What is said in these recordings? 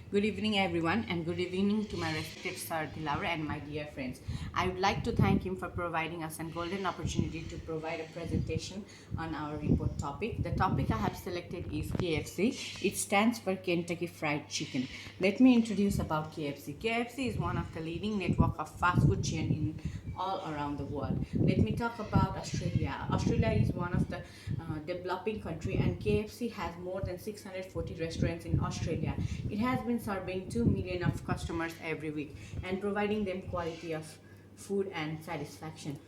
Good evening, everyone, and good evening to my respected Sir Dilaver and my dear friends. I would like to thank him for providing us a golden opportunity to provide a presentation on our report topic. The topic I have selected is KFC. It stands for Kentucky Fried Chicken. Let me introduce about KFC. KFC is one of the leading network of fast food chain in all around the world. Let me talk about Australia. Australia is one of the developing country, and KFC has more than 640 restaurants in Australia. It has been serving 2 million of customers every week and providing them quality of food and satisfaction.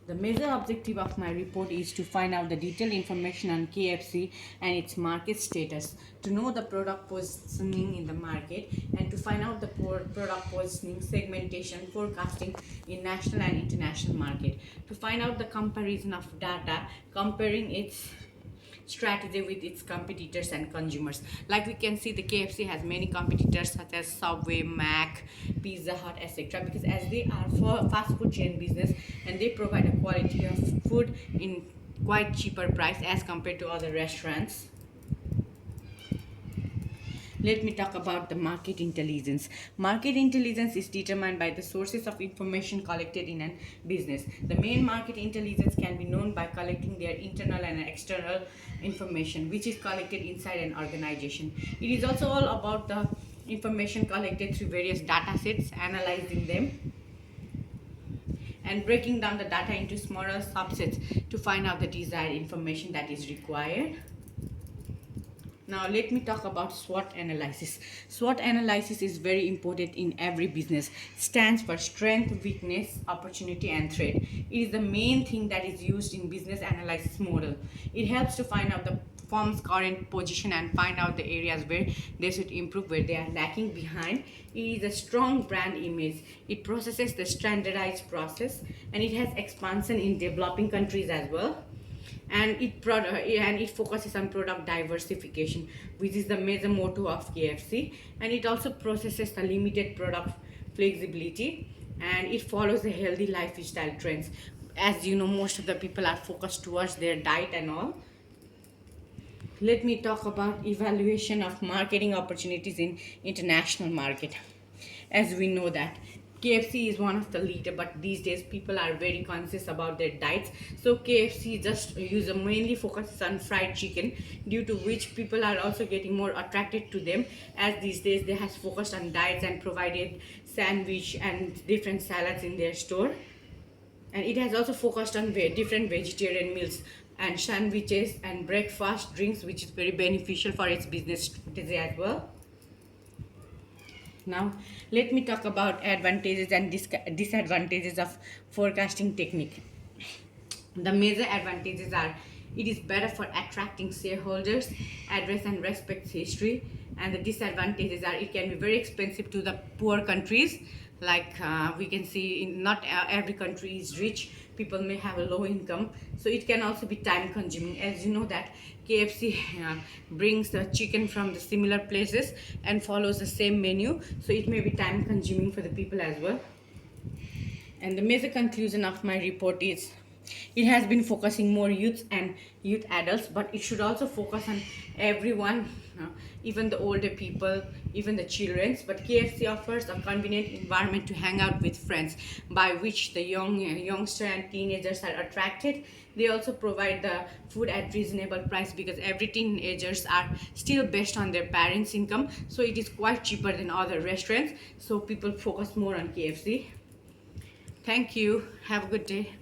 The major objective of my report is to find out the detailed information on KFC and its market status, to know the product positioning in the market, and to find out the product positioning, segmentation, forecasting in national and international market, to find out the comparison of data, comparing its strategy with its competitors and consumers. Like we can see, the KFC has many competitors such as Subway, Mac, Pizza Hut, etc. Because as they are for fast food chain business and they provide a quality of food in quite cheaper price as compared to other restaurants. Let me talk about the market intelligence. Market intelligence is determined by the sources of information collected in a business. The main market intelligence can be known by collecting their internal and external information, which is collected inside an organization. It is also all about the information collected through various data sets, analyzing them, and breaking down the data into smaller subsets to find out the desired information that is required. Now let me talk about SWOT analysis. SWOT analysis is very important in every business. Stands for strength, weakness, opportunity and threat. It is the main thing that is used in business analysis model. It helps to find out the firm's current position and find out the areas where they should improve, where they are lacking behind. It is a strong brand image. It processes the standardized process, and it has expansion in developing countries as well. And it focuses on product diversification, which is the major motto of KFC. And it also processes the limited product flexibility, and it follows the healthy lifestyle trends. As you know, most of the people are focused towards their diet and all. Let me talk about evaluation of marketing opportunities in international market. As we know that KFC is one of the leader, but these days people are very conscious about their diets. So KFC just mainly focuses on fried chicken, due to which people are also getting more attracted to them, as these days they has focused on diets and provided sandwich and different salads in their store. And it has also focused on different vegetarian meals and sandwiches and breakfast drinks, which is very beneficial for its business strategy as well. Now let me talk about advantages and disadvantages of forecasting technique. The major advantages are: it is better for attracting shareholders, address and respect history. And the disadvantages are: it can be very expensive to the poor countries. Like we can see, not every country is rich. People may have a low income, so it can also be time consuming. As you know that KFC brings the chicken from the similar places and follows the same menu, so it may be time consuming for the people as well. And the major conclusion of my report is: it has been focusing more youth and youth adults, but it should also focus on everyone, even the older people, even the children. But KFC offers a convenient environment to hang out with friends, by which the youngster and teenagers are attracted. They also provide the food at reasonable price, because every teenagers are still based on their parents' income, so it is quite cheaper than other restaurants. So people focus more on KFC. Thank you. Have a good day.